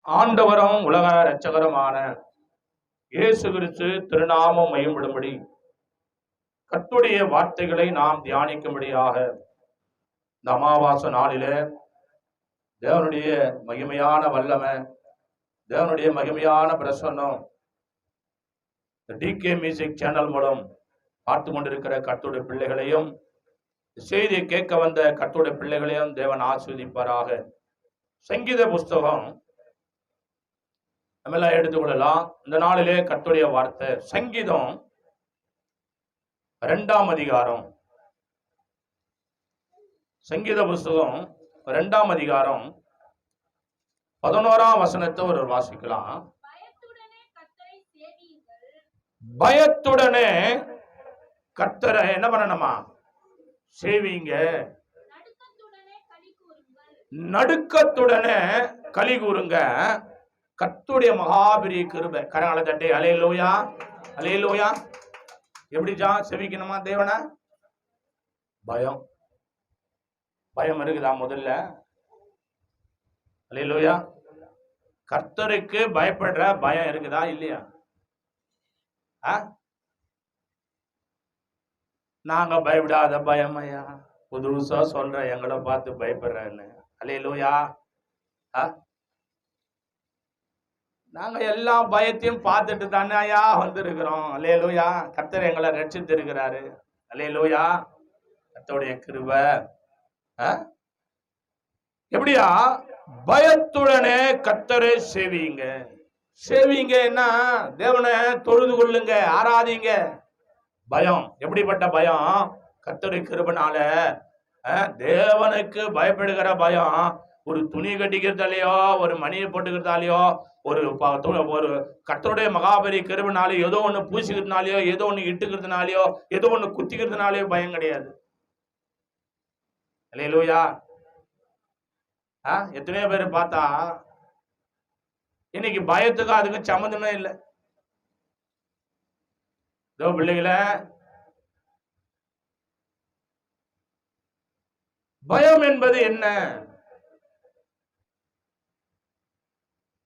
ஆண்டவரும் உலக இரட்சகருமான இயேசு கிறிஸ்து திருநாமம் மையப்படும்படி கர்த்தருடைய வார்த்தைகளை நாம் தியானிக்கும்படியாக இந்த அமாவாசை நாளிலே தேவனுடைய மகிமையான வல்லமை, தேவனுடைய மகிமையான பிரசன்னம் டிகே மியூசிக் சேனல் மூலம் பார்த்து கொண்டிருக்கிற கர்த்தருடைய பிள்ளைகளையும், செய்தியை கேட்க வந்த கர்த்தருடைய பிள்ளைகளையும் தேவன் ஆசீர்வதிப்பாராக. சங்கீத புஸ்தகம் நம்ம எல்லாம் எடுத்துக்கொள்ளலாம். இந்த நாளிலே கர்த்தருடைய வார்த்தை சங்கீதம் 2ஆம் அதிகாரம், சங்கீத புஸ்தகம் 2ஆம் அதிகாரம் 11ஆம் வசனத்தை ஒரு வாசிக்கலாம். பயத்துடனே கர்த்தரை என்ன பண்ணணுமா? சேவிங்க. நடுக்கத்துடனே களி கூறுங்க. கர்த்தருடைய மகாபெரிய கிருபை. கரங்களை தட்டி அல்லேலூயா, அல்லேலூயா. எப்படிச்சா செவிக்கணுமா தேவனை? பயம், பயம் இருக்குதா முதல்ல? அல்லேலூயா. கர்த்தருக்கு பயப்படுற பயம் இருக்குதா இல்லையா? நாங்க பயப்படாத பயம் ஐயா, புதுசா சொல்ற எங்களை பார்த்து பயப்படுறேன்னு. அல்லேலூயா. நாங்க எல்லா பயத்தையும் பார்த்துட்டு தானே ஐயா வந்திருக்கிறோம். அல்லேலூயா. கர்த்தர் எங்களை ரட்சித்து இருக்கிறாரு. அல்லேலூயா. கர்த்தருடைய கிருபை. எப்படியா? பயத்துடனே கர்த்தரை சேவிங்க. சேவிங்க என்ன? தேவனை தொழுது கொள்ளுங்க, ஆராதிங்க. பயம் எப்படிப்பட்ட பயம்? கர்த்தருடைய கிருபைனால தேவனுக்கு பயப்படுகிற பயம். ஒரு துணி கட்டிக்கிறதாலேயோ, ஒரு மணியை போட்டுக்கிறதாலேயோ, ஒரு கர்த்தருடைய மகாபெரிய கிருபைனாலே ஏதோ ஒண்ணு பூசிக்கிறதுனாலயோ, ஏதோ ஒண்ணு இட்டுக்கிறதுனாலயோ, ஏதோ ஒண்ணு குத்திக்கிறதுனாலயோ பயம் கிடையாது. அல்லேலூயா. எத்தனையோ பேர் பார்த்தா இன்னைக்கு பயத்துக்கு அதுக்கு சம்மந்தமே இல்லை. இதோ பிள்ளைகளை, பயம் என்பது என்ன?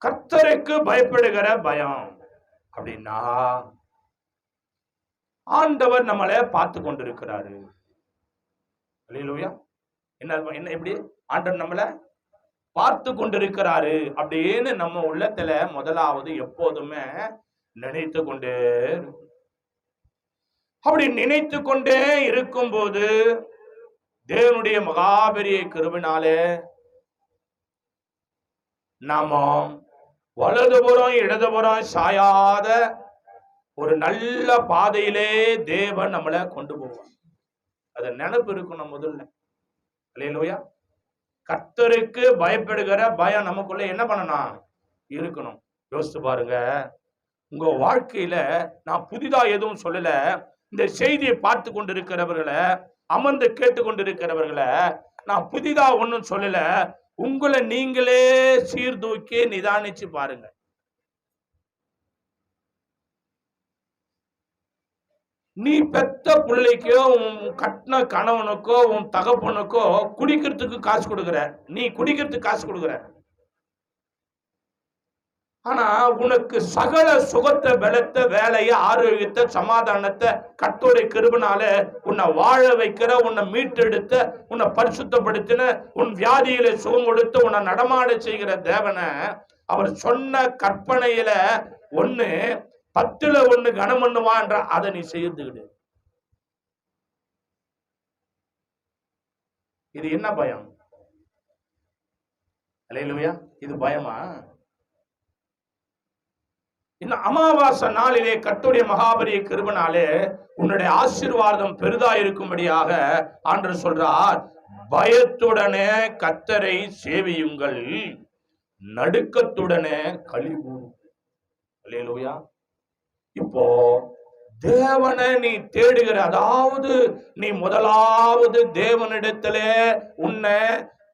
கர்த்தருக்கு பயப்படுகிற பயம் அப்படின்னா, ஆண்டவர் நம்மளை பார்த்து கொண்டிருக்கிறாரு. அல்லேலூயா. என்ன எப்படி ஆண்டவர் நம்மளை பார்த்து கொண்டிருக்கிறாரு அப்படின்னு நம்ம உள்ளத்துல முதலாவது எப்போதுமே நினைத்து கொண்டே, அப்படி நினைத்து கொண்டே இருக்கும் போது தேவனுடைய மகாபெரிய கிருபையினாலே நாம வலதுபுறம் இடதுபுறம் சாயாத ஒரு நல்ல பாதையிலே தேவன் நம்மளை கொண்டு போவார். அத நினைப்பு இருக்கணும் முதல்ல. அல்லேலூயா. கர்த்தருக்கு பயப்படுகிற பயம் நமக்குள்ள என்ன பண்ணணும்? இருக்கணும். யோசித்து பாருங்க, உங்க வாழ்க்கையில நான் புதிதா எதுவும் சொல்லல. இந்த செய்தியை பார்த்து கொண்டிருக்கிறவர்களை, அமர்ந்து கேட்டு கொண்டிருக்கிறவர்களை நான் புதிதா ஒன்னும் சொல்லல. உங்களை நீங்களே சீர்தூக்கி நிதானிச்சு பாருங்க. நீ பெத்த பிள்ளைக்கோ, உன் கட்டின கணவனுக்கோ, உன் தகப்பனுக்கோ குடிக்கிறதுக்கு காசு கொடுக்குற, நீ குடிக்கிறதுக்கு காசு கொடுக்குற. ஆனா உனக்கு சகல சுகத்தை, பலத்தை, வேலையை, ஆரோக்கியத்தை, சமாதானத்தை கர்த்தருடைய கிருபையினால உன்னை வாழ வைக்கிற, உன்னை மீட்டெடுத்த, உன்னை பரிசுத்தப்படுத்தின, உன் வியாதியில சுகம் கொடுத்து உன்னை நடமாட செய்கிற தேவனை அவர் சொன்ன கற்பனையில ஒண்ணு 10ல் 1 கனம் பண்ணுவான்ற அதை நீ செய்யறதுக்கிடு. இது என்ன பயம்? அல்லேலூயா. இது பயமா? இந்த அமாவாசை நாளிலே கர்த்தருடைய மகாபெரிய கிருபையினாலே உன்னுடைய ஆசீர்வாதம் பெரிதா இருக்கும்படியாக ஆண்டவர் சொல்றார், பயத்துடனே கர்த்தரை சேவியுங்கள், நடுக்கத்துடனே களி கூறுங்கள். அல்லேலூயா. இப்போ தேவனை நீ தேடுகிற, அதாவது நீ முதலாவது தேவனிடத்திலே உன்னை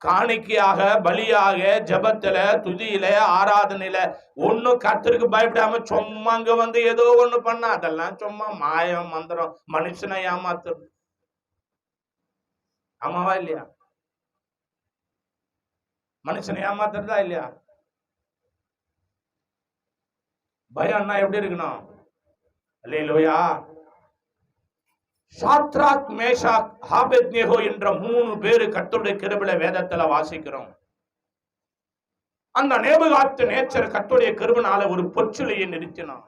காணிக்கையாக, பலியாக, ஜபத்துல, துதியில, ஆராதனையில ஒன்னும் கர்த்தருக்கு பயப்படாம சும்மா அங்க வந்து ஏதோ ஒண்ணு பண்ண, அதெல்லாம் சும்மா மாயம், மந்திரம், மனுஷனை ஏமாத்துறது. ஆமாவா இல்லையா? மனுஷனை ஏமாத்துறதா இல்லையா? பயம்னா எப்படி இருக்கணும்? அல்லேலூயா. சாத்ராக், மேஷாக், ஆபேத்நேகோ என்ற 3 பேரு கர்த்தருடைய கிருபையில வேதத்துல வாசிக்கிறோம். அந்த நேபுகாத்நேச்சர் கர்த்தருடைய கிருபையினால ஒரு பொற்சிலையை நிறுத்தினான்.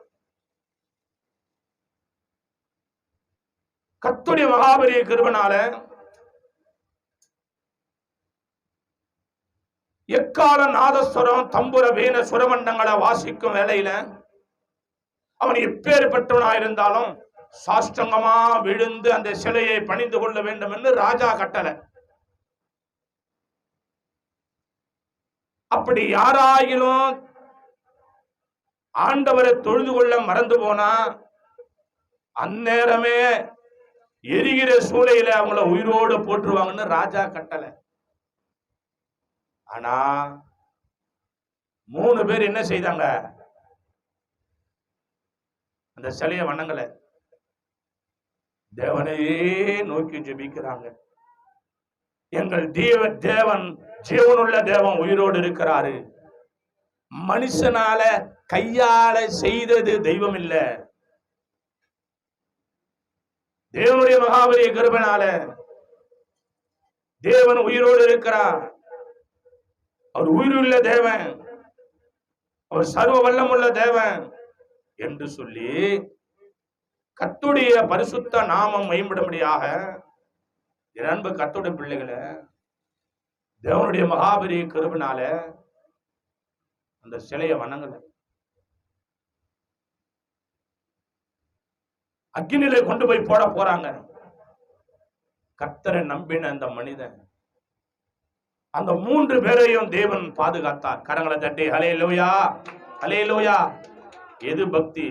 கர்த்தருடைய மகாபெரிய கிருபையினால எக்கால, நாதஸ்வரம், தம்புர, வீண, சுரமண்டங்களை வாசிக்கும் வேளையில அவன் எப்பேற்பட்டவனாயிருந்தாலும் சாஷ்டங்கமா விழுந்து அந்த சிலையை பணிந்து கொள்ள வேண்டும் என்று ராஜா கட்டளை. அப்படி யாராயிலும் ஆண்டவரை தொழுது கொள்ள மறந்து போனா அந்நேரமே எரிகிற சூளையில அவங்கள உயிரோடு போட்டுருவாங்கன்னு ராஜா கட்டளை. ஆனா 3 பேர் என்ன செய்தாங்க? அந்த சிலையை வணங்கல, தேவனையே நோக்கி ஜெபிக்கிறாங்க. எங்கள் தேவன் ஜீவனுள்ள தேவன் உயிரோடு இருக்கிறாரு. மனுஷனால கையால செய்தது தெய்வம் இல்ல, தேவனுடைய மகாபெரிய கிருபையினால தேவன் உயிரோடு இருக்கிறார். அவர் உயிருள்ள தேவன், அவர் சர்வ வல்லமுள்ள தேவன் என்று சொல்லி கர்த்தருடைய பரிசுத்த நாமம் மேம்படும்படியாக அன்பு கர்த்தருடைய பிள்ளைகளை தேவனுடைய மகாபெரிய கிருபையினால அந்த சிலையை வணங்கல. அக்கினியில கொண்டு போய் போட போறாங்க. கர்த்தரை நம்பின அந்த மனிதன், அந்த 3 பேரையும் தேவன் பாதுகாத்தார். கரங்களை தட்டி ஹல்லேலூயா, ஹல்லேலூயா. எது பக்தி?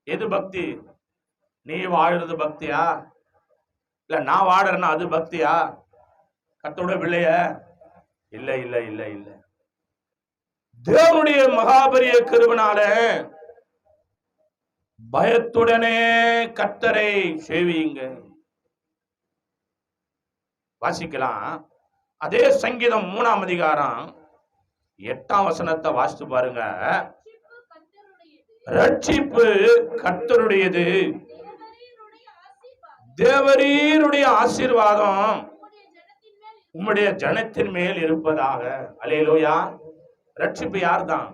எது பக்தி? நீ வாழுறது பக்தியா? இல்ல நான் வாடுறேன்னா அது பக்தியா? கர்த்தருடைய பிள்ளைய இல்ல இல்ல இல்ல இல்ல. தேவனுடைய மகாபெரிய கிருபையினால பயத்துடனே கர்த்தரை சேவியுங்க. வாசிக்கலாம். அதே சங்கீதம் 3ஆம் அதிகாரம் 8ஆம் வசனத்தை வாசித்து பாருங்க. ரட்சிப்பு கர்த்தருடையது, தேவரீருடைய ஆசீர்வாதம் உம்முடைய ஜனத்தின் மேல் இருப்பதாக. அல்லேலூயா. ரட்சிப்பு யார்தான்?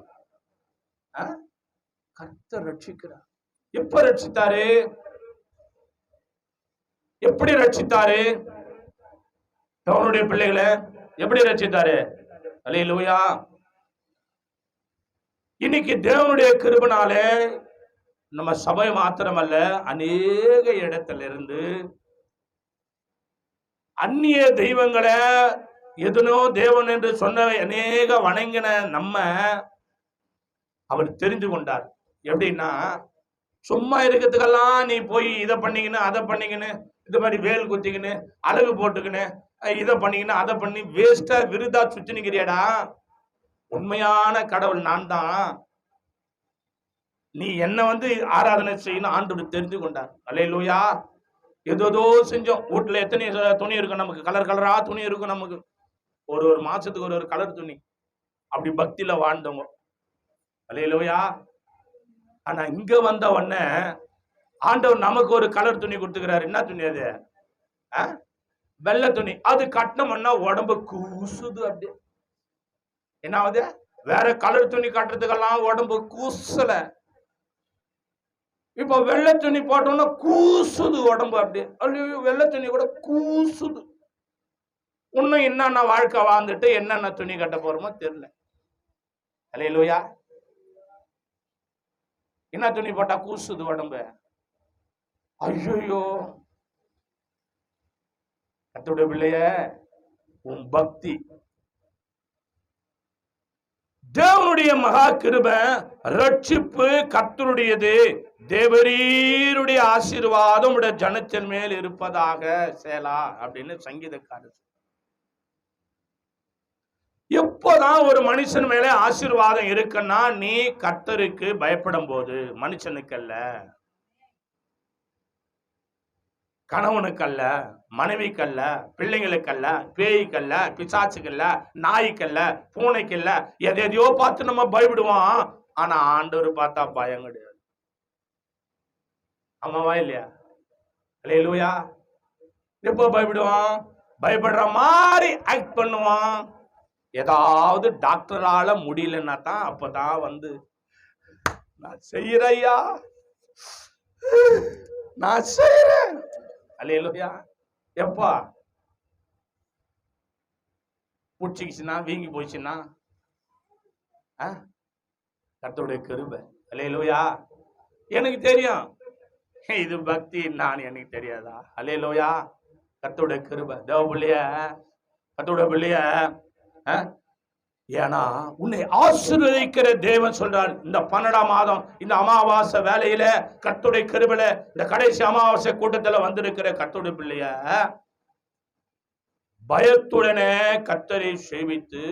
கர்த்தர் ரட்சிக்கிறார். எப்ப ரட்சித்தாரு? எப்படி ரட்சித்தாரு? தேவனுடைய பிள்ளைகளை எப்படி ரட்சித்தாரு? அல்லேலூயா. இன்னைக்கு தேவனுடைய கிருபையினாலே நம்ம சபை மாத்திரமல்ல, அநேக இடத்துல இருந்து அந்நிய தெய்வங்களை எதனோ தேவன் என்று சொன்ன அநேக வணங்கின நம்ம அவர் தெரிந்து கொண்டார். எப்படின்னா, சும்மா இருக்கிறதுக்கெல்லாம் நீ போய் இதை பண்ணிக்கின்னு அதை பண்ணிக்கின்னு இது மாதிரி வேல் குத்திக்கின்னு அழகு போட்டுக்கின்னு இதை பண்ணிக்கின்னு அதை பண்ணி வேஸ்டா விருதா சுத்தி நிக்கிறியாடா. உண்மையான கடவுள் நான் தான், நீ என்ன ஆராதனை செய்யணும் ஆண்டவர் தெரிந்து கொண்டார். அல்லேலூயா. ஏதோ செஞ்சோம். வீட்டுல எத்தனை துணி இருக்கும், நமக்கு கலர் கலரா துணி இருக்கும், நமக்கு ஒரு மாசத்துக்கு ஒரு கலர் துணி. அப்படி பக்தியில வாழ்ந்தவங்க. அல்லேலூயா. ஆனா இங்க வந்த உடனே ஆண்டவர் நமக்கு ஒரு கலர் துணி கொடுத்துக்கிறாரு. என்ன துணி அது? வெள்ளை துணி. அது கட்டணும்னா உடம்பு கூசுது. அப்படியே என்னாவது? வேற கலர் துணி கட்டுறதுக்கெல்லாம் உடம்பு கூசல. இப்ப வெள்ளை துணி போட்டோம்னா கூசுது உடம்பு. அப்படியே ஐயோ, வெள்ளை துணி கூட கூசுது. இன்னும் என்னென்ன வாழ்க்கை வாழ்ந்துட்டு என்னென்ன துணி கட்ட போறோமோ தெரியல. அல்லேலூயா. என்ன துணி போட்டா கூசுது உடம்பு? ஐயோ, கர்த்தருடைய பிள்ளைய, உன் பக்தி தேவனுடைய மகா கிருபை ரட்சிப்பு கர்த்தருடையது, தேவரீருடைய ஆசீர்வாதம் உடைய ஜனத்தின் மேல் இருப்பதாக. சேலா அப்படின்னு சங்கீதக்காரர். எப்போதான் ஒரு மனுஷன் மேல ஆசீர்வாதம் இருக்குன்னா, நீ கர்த்தருக்கு பயப்படும் போது. மனுஷனுக்கு அல்ல, கணவனுக்கல்ல, மனைவிக்கல்ல, பிள்ளைங்களுக்கல்ல, பேய்க்கல்ல, பிசாசுக்கல்ல, நாய்க்கல்ல, பூனைக்கல்ல. எதையோ பார்த்து நம்ம பயப்படுவோம். ஆனா ஆண்டவர் பார்த்தா பயம் கிடையாது. ஆமாவா இல்லையா? அல்லேலூயா. எப்போ பயப்படுவான்? பயப்படுற மாதிரி ஆக்ட் பண்ணுவான். ஏதாவது டாக்டரால முடியலன்னா தான் அப்பதான் வந்து நான் செய்யறையா, நான் செய்யறேன். அல்லேலூயா. எப்பா புடிச்சிக்கிச்சுன்னா, வீங்கி போயிடுச்சுன்னா, கர்த்தருடைய கிருபை. அல்லேலூயா. எனக்கு தெரியும் இது பக்தி நான், எனக்கு தெரியாதா? அல்லேலூயா. கர்த்தருடைய கிருபை. தேவ பிள்ளைய, கர்த்தருடைய பிள்ளைய, ஏன்னா உன்னை ஆசீர்வதிக்கிற தேவன் சொல்றார். இந்த 12ஆம் மாதம் இந்த அமாவாசை வேலையில கர்த்தருடைய கிருபையில இந்த கடைசி அமாவாசை கூட்டத்துல வந்திருக்கிற கர்த்தருடைய பிள்ளைய பயத்துடனே கர்த்தரை சேவித்து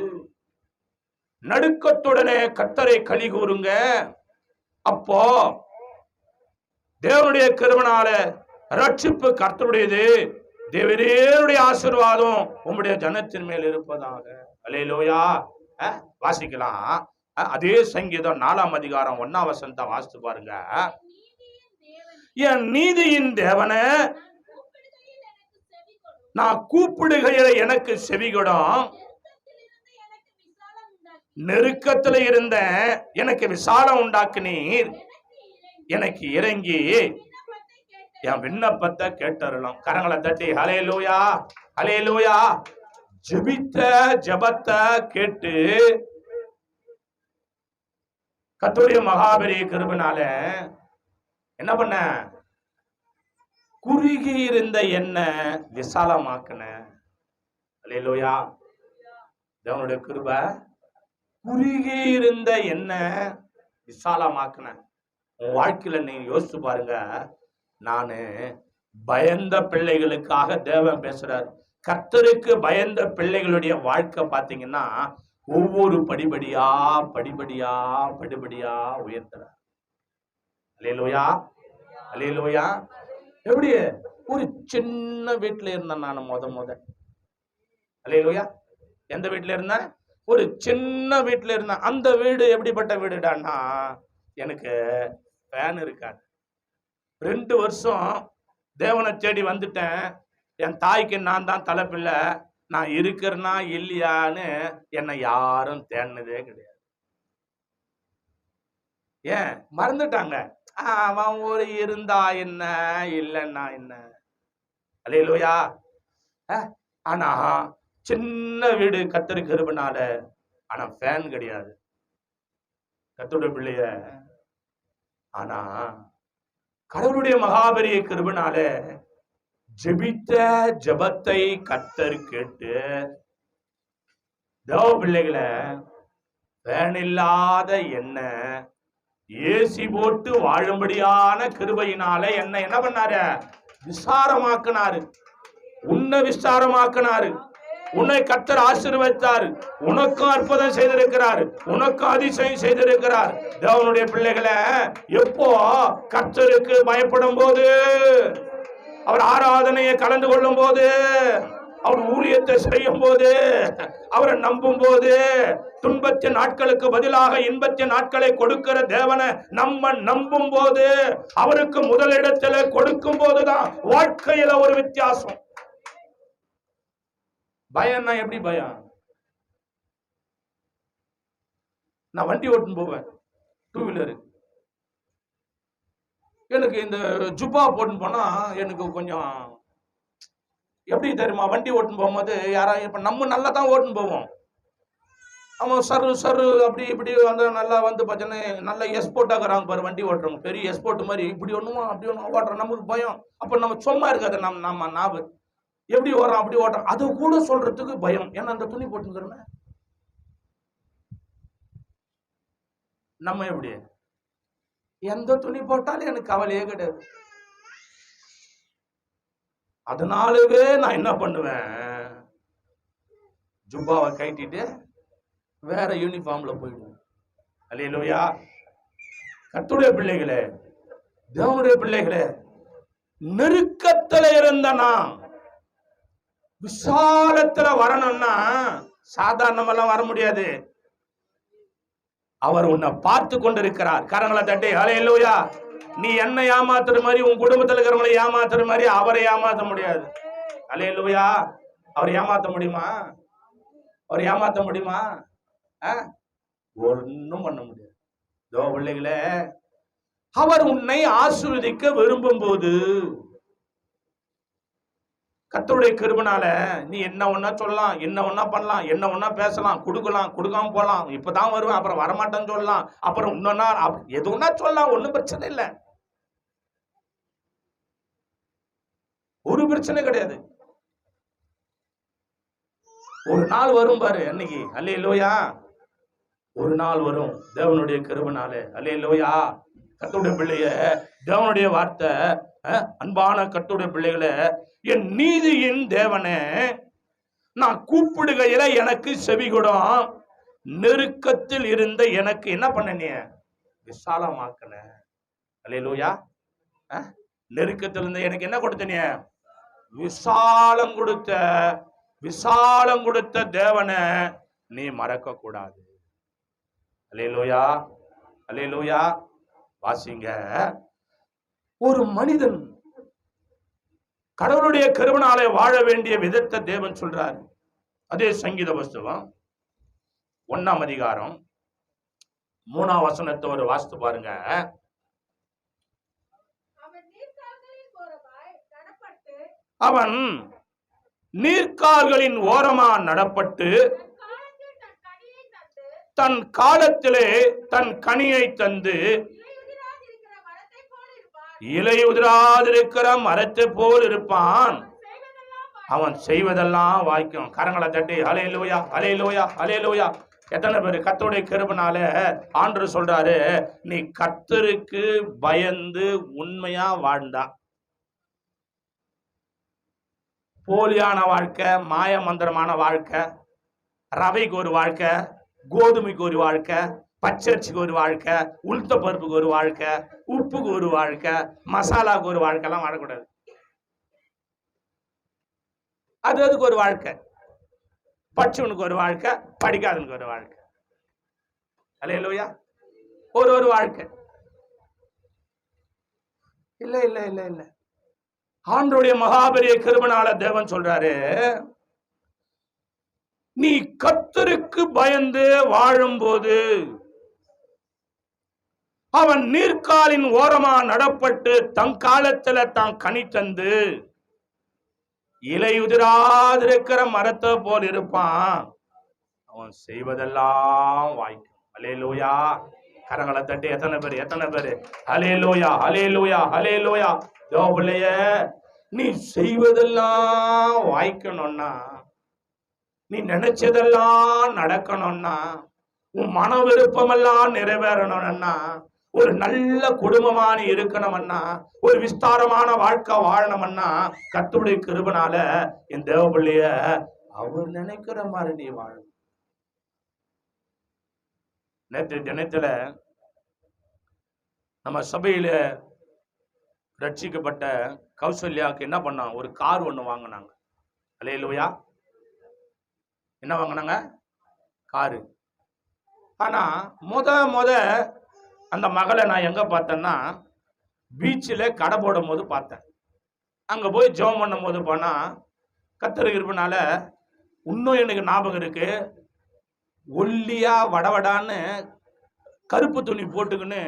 நடுக்கத்துடனே கர்த்தரை களி கூறுங்க. அப்போ தேவனுடைய கிருபையினால ரட்சிப்பு கர்த்தருடையது. தேவனுடைய ஆசீர்வாதம் உம்முடைய ஜனத்தின் மேல் இருப்பதாக. அல்லேலூயா. வாசிக்கலாம். அதே சங்கீதம் 4ஆம் அதிகாரம் 1ஆம் வசனத்தை வாசித்து பாருங்க. என் நீதியின் தேவனே, நான் கூப்பிடுகையில எனக்கு செவிகொடும். நெருக்கத்துல இருந்த எனக்கு விசாலம் உண்டாக்குனீர். எனக்கு இறங்கி என் விண்ணப்பத்தை கேட்டறலாம். கரங்களை தட்டி ஹல்லேலூயா, ஹல்லேலூயா. ஜெபித்த ஜெபத்தை கேட்டு கர்த்தருடைய மகாபெரிய கிருபையினால என்ன பண்ண? குறுகி இருந்த என்ன விசாலமாக்குன. அல்லேலூயா. தேவனுடைய கிருபை. குறுகி இருந்த என்ன விசாலமாக்குன. உன் வாழ்க்கையில நீங்க யோசிச்சு பாருங்க. நானு பயந்த பிள்ளைகளுக்காக தேவன் பேசுறாரு. கர்த்தருக்கு பயந்த பிள்ளைகளுடைய வாழ்க்கை பாத்தீங்கன்னா ஒவ்வொரு படிபடியா படிபடியா படிபடியா உயர்த்துறார். அல்லேலூயா, அல்லேலூயா. எப்படி? ஒரு சின்ன வீட்டுல இருந்தேன் நான் முத. அல்லேலூயா. எந்த வீட்டுல இருந்தேன்? ஒரு சின்ன வீட்டுல இருந்தேன். அந்த வீடு எப்படிப்பட்ட வீடுடான்னா, எனக்கு ஃபேன் இருக்காது. 2 வருஷம் தேவனை தேடி வந்துட்டேன். என் தாய்க்கு நான் தான் தலைப்பில்லை. நான் இருக்கிறேன்னா இல்லையான்னு என்னை யாரும் தேடினதே கிடையாது. ஏன்? மறந்துட்டாங்க. அவன் ஒரு இருந்தா என்ன, இல்லைன்னா என்ன. அல்லேலூயா. ஆனா சின்ன வீடு கர்த்தருக்கு கிருபையினால. ஆனா ஃபேன் கிடையாது. கர்த்தருடைய பிள்ளைய. ஆனா கடவுளுடைய மகாபெரிய கிருபையினால ஜெபித்த ஜெபத்தை கர்த்தர் கேட்டு தேவ பிள்ளைகளை ஃபேன் இல்லாத என்ன ஏசி போட்டு வாழும்படியான கிருபையினால என்ன பண்ணாரு? விசாரமாக்கினாரு. உன்னை விசாரமாக்கினாரு. உன்னை கர்த்தர் ஆசீர்வதித்தார். உனக்கும் அற்புதம் செய்திருக்கிறார். உனக்கும் அதிசயம் செய்திருக்கிறார். தேவனுடைய பிள்ளைகளை எப்போ கர்த்தருக்கு பயப்படும் போது, அவர் ஆராதனையை கலந்து கொள்ளும் போது, அவர் ஊழியத்தை செய்யும் போது, அவரை நம்பும் போது, துன்பத்தின் நாட்களுக்கு பதிலாக இன்பத்தின் நாட்களை கொடுக்கிற தேவனை நம்ம நம்பும் போது, அவருக்கு முதலிடத்துல கொடுக்கும் போதுதான் வாழ்க்கையில ஒரு வித்தியாசம். பயம்னா எப்படி பயம்? நான் வண்டி ஓட்டுன்னு போவேன், 2 வீலரு. எனக்கு இந்த ஜுப்பா போட்டுன்னு போனா எனக்கு கொஞ்சம் எப்படி தெரியுமா? வண்டி ஓட்டுன்னு போகும்போது யாராவது இப்ப நம்ம நல்லா தான் ஓட்டுன்னு போவோம். அவன் சரு அப்படி இப்படி வந்து நல்லா வந்து பார்த்தீங்கன்னா நல்லா எஸ்போர்ட் ஆகுறாங்க பாரு வண்டி ஓட்டுறவங்க. பெரிய எஸ்போர்ட் மாதிரி இப்படி ஒண்ணுமா அப்படி ஒண்ணு ஓட்டுறோம். நமக்கு பயம். அப்ப நம்ம சும்மா இருக்காது. நம்ம நாவு எப்படி ஓடுறான் அப்படி ஓடுறான் அதை கூட சொல்றதுக்கு பயம். ஏன்னா அந்த துணி போட்டுக்கிறோமே. நம்ம எப்படி எந்த துணி போட்டாலும் எனக்கு கவலையே கிடையாது. அதனாலவே நான் என்ன பண்ணுவேன், ஜுப்பாவை கட்டிட்டு வேற யூனிஃபார்ம்ல போயிடுவேன். அல்லேலூயா. கர்த்தருடைய பிள்ளைகளே, தேவனுடைய பிள்ளைகளே, நெருக்கத்துல இருந்தனா விசாலத்துல வரணும்னா சாதாரணமெல்லாம் வர முடியாது. அவர் உன்னை பார்த்து கொண்டிருக்கிறார். கரங்களை தட்டி ஹல்லேலூயா. நீ என்ன ஏமாத்துற மாதிரி உன் குடும்பத்தில் இருக்கிறவங்களை ஏமாத்துற மாதிரி அவரை ஏமாத்த முடியாது. ஹல்லேலூயா. அவர் ஏமாத்த முடியுமா? அவர் ஏமாத்த முடியுமா? ஒன்னும் பண்ண முடியாது. பிள்ளைகளே, அவர் உன்னை ஆசீர்வதிக்க விரும்பும் போது கர்த்தருடைய கிருபைனால நீ என்ன ஒன்னா சொல்லலாம், என்ன ஒன்னா பண்ணலாம், என்ன ஒன்னா பேசலாம், கொடுக்கலாம், கொடுக்காம போலாம், இப்பதான் வருவேன் அப்புறம் வரமாட்டேன்னு சொல்லலாம், அப்புறம் இன்னொன்னா எது ஒன்னா சொல்லலாம், ஒன்னும் பிரச்சனை இல்லை, ஒரு பிரச்சனை கிடையாது. ஒரு நாள் வரும் பாரு அன்னைக்கு. அல்லேலூயா. ஒரு நாள் வரும் தேவனுடைய கிருபைனால. அல்லேலூயா. கர்த்தருடைய பிள்ளைய, தேவனுடைய வார்த்தை, அன்பான கர்த்தருடைய பிள்ளைகளை, என் நீதியின் தேவனே, நான் கூப்பிடுகையில எனக்கு செவிகொடும், நெருக்கத்தில் இருந்த எனக்கு என்ன பண்ண, விசாலமாக்கன. அல்லேலூயா. நெருக்கத்தில் இருந்த எனக்கு என்ன கொடுத்தனே, விசாலம் கொடுத்த, விசாலம் கொடுத்த தேவனை நீ மறக்க கூடாது. அல்லேலூயா. அல்லேலூயா. வாசிங்க. ஒரு மனிதன் கடவுளுடைய கிருபையாலே வாழ வேண்டிய விதத்தை தேவன் சொல்றார். அதே சங்கீத புஸ்தகம் 1ஆம் அதிகாரம் 3ஆம் வசனத்தை ஒரு வாசித்து பாருங்க. அவன் நீர்க்கால்களின் ஓரமா நடப்பட்டு தன் காலத்திலே தன் கனியை தந்து இலையுதிராதிருக்கிற மரத்தை போல் இருப்பான். அவன் செய்வதெல்லாம் வாய்க்கும். கரங்களை தட்டி ஹல்லேலூயா, ஹல்லேலூயா, ஹல்லேலூயா. எத்தனை பேர் கர்த்தருடைய கிருபையால ஆண்டவர் சொல்றாரு, நீ கர்த்தருக்கு பயந்து உண்மையா வாழ்ந்தா, போலியான வாழ்க்கை, மாய மந்திரமான வாழ்க்கை, ரவைக்கு ஒரு வாழ்க்கை, கோதுமைக்கு ஒரு வாழ்க்கை, பச்சரிசிக்கு ஒரு வாழ்க்கை, உளுத்த பருப்புக்கு ஒரு வாழ்க்கை, உப்புக்கு ஒரு வாழ்க்கை, மசாலாவுக்கு ஒரு வாழ்க்கை எல்லாம் வாழக்கூடாது. அது அதுக்கு ஒரு வாழ்க்கை. படிச்சவனுக்கு ஒரு வாழ்க்கை, படிக்காதவனுக்கு ஒரு வாழ்க்கை. அல்லேலூயா. ஒரு வாழ்க்கை. இல்ல இல்ல இல்ல இல்ல. ஆண்டவருடைய மகாபெரிய கிருபையால தேவன் சொல்றாரு, நீ கர்த்தருக்கு பயந்து வாழும்போது அவன் நீர்க்காலின் ஓரமா நடப்பட்டு தன் காலத்துல தான் கனி தந்து இலையுதிராதிருக்கிற மரத்தை போல் இருப்பான். அவன் செய்வதெல்லாம் வாய்க்கும். அல்லேலூயா. கரங்களை தட்டி எத்தனை பேரு அல்லேலூயா, அல்லேலூயா, அல்லேலூயா. பிள்ளைய, நீ செய்வதெல்லாம் வாய்க்கணும்னா, நீ நினைச்சதெல்லாம் நடக்கணும்னா, உன் மன விருப்பமெல்லாம் நிறைவேறணும்னா, ஒரு நல்ல குடும்பமா நீ இருக்கணும்னா, ஒரு விஸ்தாரமான வாழ்க்கை வாழணும்னா, கர்த்தருடைய கிருபையால என் தேவ பிள்ளைய அவர் நினைக்கிற மாதிரி நீ வாழ. நேற்று தினத்துல நம்ம சபையில ரட்சிக்கப்பட்ட கௌசல்யாவுக்கு என்ன பண்ணாங்க, ஒரு கார் ஒண்ணு வாங்கினாங்க. அல்லேலூயா. என்ன வாங்கினாங்க? காரு. ஆனா முத அந்த மகளை நான் எங்க பார்த்தேன்னா, பீச்சில் கடை போடும் போது பார்த்தேன். அங்க போய் ஜெபம் பண்ணும் போது போனா, கர்த்தர் கிருபையால இன்னும் எனக்கு ஞாபகம் இருக்கு, ஒல்லியா வடவடான்னு கருப்பு துணி போட்டுக்கின்னு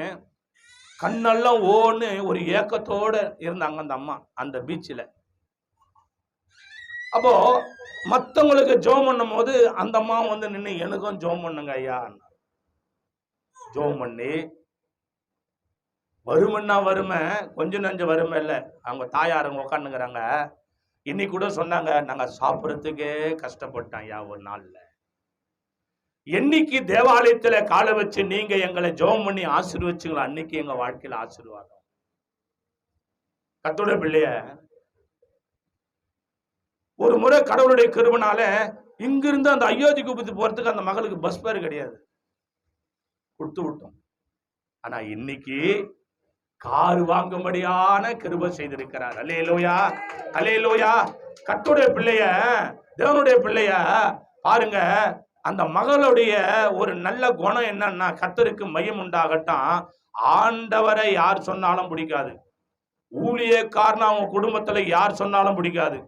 கண்ணெல்லாம் ஓன்னு ஒரு ஏக்கத்தோட இருந்தாங்க அந்த அம்மா அந்த பீச்சில். அப்போ மற்றவங்களுக்கு ஜெபம் பண்ணும் போது அந்த அம்மா வந்து நின்று எனக்கும் ஜெபம் பண்ணுங்க ஐயா. ஜெபம் பண்ணி வருமன்னா வறுமை, கொஞ்சம் நஞ்ச வறுமை இல்லை. அவங்க தாயாருங்க உட்காந்துங்கிறாங்க. இன்னைக்கு கூட சொன்னாங்க, நாங்க சாப்பிட்றதுக்கே கஷ்டப்பட்டோம் ஐயா ஒரு நாள்ல. என்னைக்கு தேவாலயத்துல காலை வச்சு நீங்க எங்களை ஜெபம் பண்ணி ஆசீர்வச்சுங்களா, அன்னைக்கு எங்க வாழ்க்கையில ஆசீர்வாதம். கர்த்தருடைய பிள்ளைய, ஒரு முறை கடவுளுடைய கிருபையால இங்கிருந்து அந்த அயோத்தி குப்பத்துக்கு போறதுக்கு அந்த மகளுக்கு பஸ் பேர் கிடையாது, கொடுத்து விட்டோம். ஆனா இன்னைக்கு கார் வாங்கும்படியான கிருபை செய்திருக்கிறார். அல்லேலூயா, அல்லேலூயா. கர்த்தருடைய பிள்ளைய, தேவனுடைய பிள்ளைய பாருங்க, அந்த மகளுடைய ஒரு நல்ல குணம் என்னன்னா, கர்த்தருக்கு மையம் உண்டாகட்டும், ஆண்டவரை யார் சொன்னாலும் பிடிக்காது. ஊழியக்காரனா அவங்க குடும்பத்துல யார் சொன்னாலும் பிடிக்காது.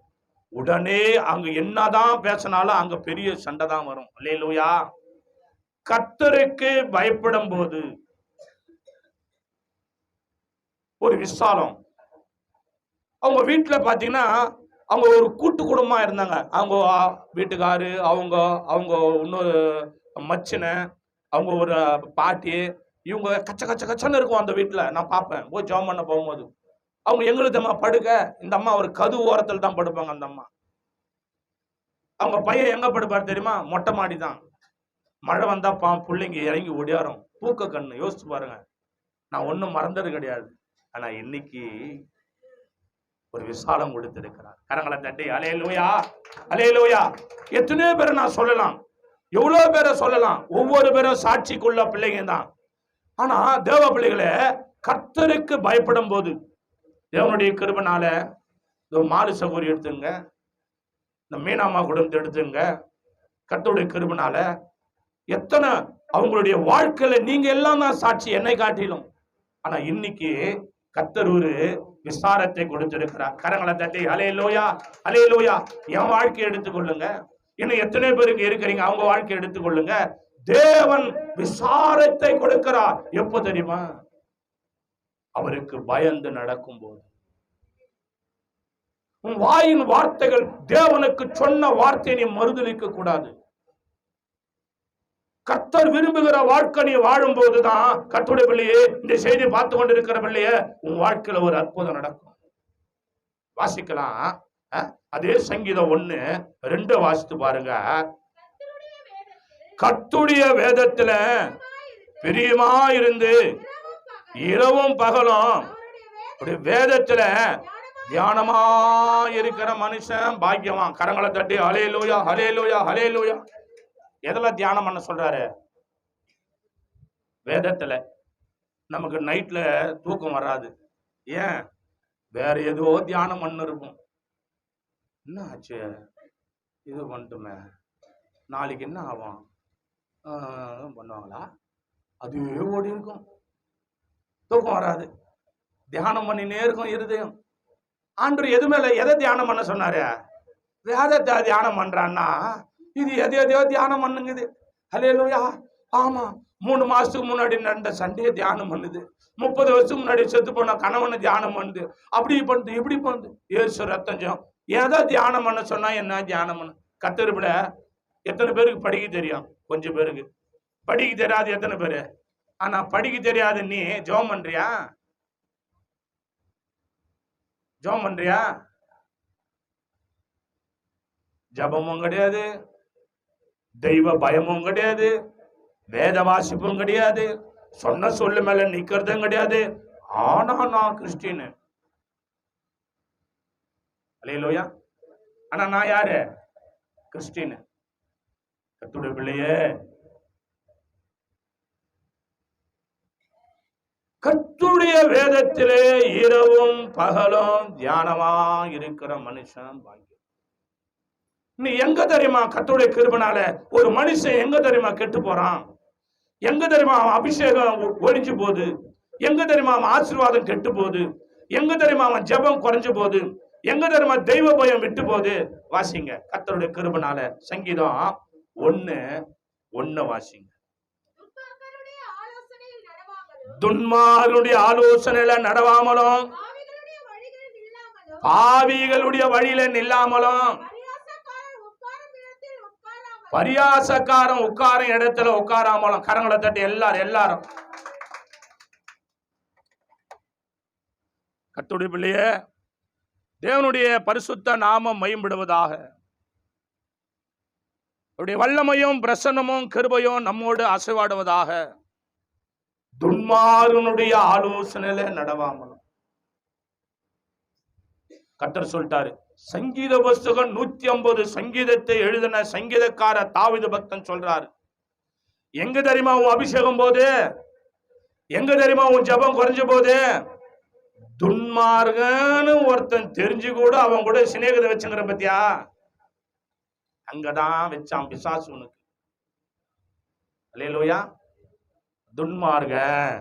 உடனே அங்க என்னதான் பேசினாலும் அங்க பெரிய சண்டை தான் வரும். அல்லேலூயா. கர்த்தருக்கு பயப்படும் போது ஒரு விசாலம். அவங்க வீட்டுல பாத்தீங்கன்னா அவங்க ஒரு கூட்டு குடும்பமா இருந்தாங்க. அவங்க வீட்டுக்காரு, அவங்க அவங்க இன்னொரு மச்சினை, அவங்க ஒரு பாட்டி, இவங்க கச்ச கச்ச கச்சன்னு இருக்கும் அந்த வீட்டுல. நான் பார்ப்பேன் போய் ஜெபம் பண்ண போகும்போது. அவங்க எங்களுக்கு அம்மா படுக்க, இந்த அம்மா ஒரு கது ஓரத்தில் தான் படுப்பாங்க. அந்த அம்மா, அவங்க பையன் எங்க படுப்பாரு தெரியுமா? மொட்டை மாடி தான். மழை வந்தா பிள்ளைங்க இறங்கி ஒடியாரும். பூக்க கண்ணு. யோசிச்சு பாருங்க. நான் ஒன்னும் மறந்தது கிடையாது. ஆனா இன்னைக்கு ஒரு விசாலம் கொடுத்திருக்கிறார். கரங்களை தட்டி அல்லேலூயா, அல்லேலூயா. எத்தனையோ பேரை நான் சொல்லலாம், எவ்வளவு பேரை சொல்லலாம். ஒவ்வொரு பேரும் சாட்சிக்குள்ள பிள்ளைங்க தான். ஆனா தேவ பிள்ளைகளை கர்த்தருக்கு பயப்படும் போது, தேவனுடைய கிருபைனால இந்த மாலு சகோதரி எடுத்துங்க, இந்த மீனாமா குடும்பத்தை எடுத்துங்க, கர்த்தருடைய கிருபைனால எத்தனை அவங்களுடைய வாழ்க்கையில நீங்க எல்லாம் தான் சாட்சி, என்னை காட்டிலும். ஆனா இன்னைக்கு கர்த்தர் ஒரு விசாரத்தை கொடுத்திருக்கிறார். கரங்களை தட்டி அல்லேலூயா, அல்லேலூயா. என் வாழ்க்கையை எடுத்துக்கொள்ளுங்க, இன்னும் எத்தனை பேருக்கு இருக்கிறீங்க அவங்க வாழ்க்கையை எடுத்துக்கொள்ளுங்க. தேவன் விசாரத்தை கொடுக்கிறார். எப்போ தெரியுமா? அவருக்கு பயந்து நடக்கும் போது. உன் வாயின் வார்த்தைகள் தேவனுக்கு சொன்ன வார்த்தையை நீ மறுதலிக்க கூடாது. கர்த்தர் விரும்புகிற வாழ்க்கை நீ வாழும் போதுதான், கர்த்தருடைய பிள்ளையே, இந்த செய்தி பார்த்து கொண்டிருக்கிற பிள்ளையே, உன் வாழ்க்கையில ஒரு அற்புதம் நடக்கும். வாசிக்கலாம். அதே சங்கீதம் 1:2 வாசித்து பாருங்க. கர்த்தருடைய வேதத்துல பிரியமா இருந்து இரவும் பகலும் வேதத்துல தியானமா இருக்கிற மனுஷன் பாக்கியவான். கரங்களை தட்டி அல்லேலூயா, அல்லேலூயா, அல்லேலூயா. எதுல தியானம் பண்ண சொல்றாரு? வேதத்துல. நமக்கு நைட்ல தூக்கம் வராது. ஏன்? வேற ஏதோ தியானம் பண்ண இருக்கும். என்ன ஆச்சு, இது பண்ணிட்டுமே, நாளைக்கு என்ன ஆகும் பண்ணுவாங்களா, அதுவே ஓடி இருக்கும். தூக்கம் வராது. தியானம் பண்ணினே இருக்கும் இருதயம். ஆண்டவர் எது மேல எதை தியானம் பண்ண சொன்னாரு? வேதத்தை தியானம் பண்றான்னா இது எதையோ தியானம் பண்ணுங்குது. அல்லேலூயா. ஆமா, 3 மாசத்துக்கு முன்னாடி நடந்த சண்டையை தியானம் பண்ணுது. 30 வருஷத்துக்கு முன்னாடி செத்து போன கணவனை தியானம் பண்ணுது. அப்படி பண்ணுது, இப்படி பண்ணுது. ஏசு ரத்தம் எதை தியானம் பண்ண சொன்னா என்ன தியானம் பண்ணு? கத்தருப்பட எத்தனை பேருக்கு படிக்க தெரியும்? கொஞ்சம் பேருக்கு. படிக்க தெரியாது எத்தனை பேரு? ஆனா படிக்க தெரியாது நீ ஜெபம் பண்றியா? ஜெபம் பண்றியா? ஜபமும் கிடையாது, தெய்வ பயமும் கிடையாது, வேத வாசிப்பும் கிடையாது, சொன்ன சொல்லு மேல நிக்கிறதும் கிடையாது. ஆனா நான் கிறிஸ்டின். அல்லேலூயா. ஆனா நான் யாரு? கிறிஸ்டின். கர்த்தருடைய பிள்ளையே, கர்த்தருடைய வேதத்திலே இரவும் பகலும் தியானமா இருக்கிற மனுஷன் பாக்கியம். நீ எங்க தெரியுமா? கர்த்தருடைய கிருபைனால ஒரு மனுஷன் எங்க தெரியுமா கெட்டு போறான்? எங்க தெரியுமா அவன் அபிஷேகம் ஒழிஞ்சு போகுது? எங்க தெரியுமா அவன் ஆசீர்வாதம் கெட்டு போகுது? எங்க தெரியுமா அவன் ஜெபம் குறைஞ்சு போகுது? எங்க தெரியுமா தெய்வ பயம் விட்டு போகுது? வாசிங்க கர்த்தருடைய கிருபைனால. சங்கீதம் 1:1 வாசிங்க. துன்மார்களுடைய ஆலோசனையில நடவாமலும், பாவிகளுடைய வழியில நில்லாமலும், பரியாசக்காரன் உட்காரும் இடத்துல உட்காராமலும். கரங்களை தட்டி எல்லாரும். கர்த்தருடைய பிள்ளையே, தேவனுடைய பரிசுத்த நாமம் மகிமைப்படுவதாக. அவருடைய வல்லமையும் பிரசன்னமும் கிருபையும் நம்மோடு அசைவாடுவதாக. துன்மார்களுடைய ஆலோசனையில நடவாமலும். கர்த்தர் சொல்லிட்டாரு. சங்கீத புஸ்தகம் 150 சங்கீதத்தை எழுதின சங்கீதக்கார தாவீது பக்தன் சொல்றாரு, எங்க தெரியுமா உன் அபிஷேகம் போது? எங்க தெரியுமா உன் ஜபம் குறைஞ்ச போது? துன்மார்கன்னு ஒருத்தன் தெரிஞ்சு கூட அவன் கூட சிநேகித வச்சுங்கிற பத்தியா? அங்கதான் வச்சான் பிசாசு உனக்கு. அல்லேலூயா. துன்மார்கன்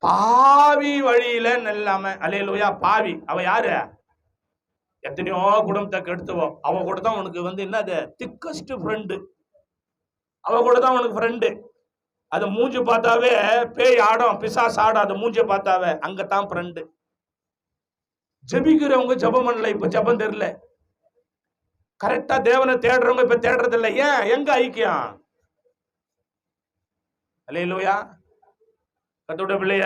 பாவி வழியில நெல்லாம. அல்லேலூயா. பாவி அவ யாரு? எத்தனையோ குடும்பத்தை கெடுத்துவோம். அவ கூட தான் உனக்கு என்னது திக்கஸ்ட் ஃப்ரெண்டு. அவ கூட தான் உனக்கு ஃப்ரெண்டு. அது மூஞ்சி பார்த்தாவே பேய் ஆடும், பிசாசு ஆடும். அது மூஞ்சி பார்த்தாவே அங்கதான் ஃப்ரெண்டு. ஜெபிக்கிறவங்க ஜெபம் பண்ணல, இப்ப ஜெபம் தெரியல. கரெக்டா தேவனை தேடுறவங்க இப்ப தேடுறது இல்லை. ஏன்? எங்க ஐக்கியம்? அல்லேலூயா. கர்த்தருடைய பிள்ளைய,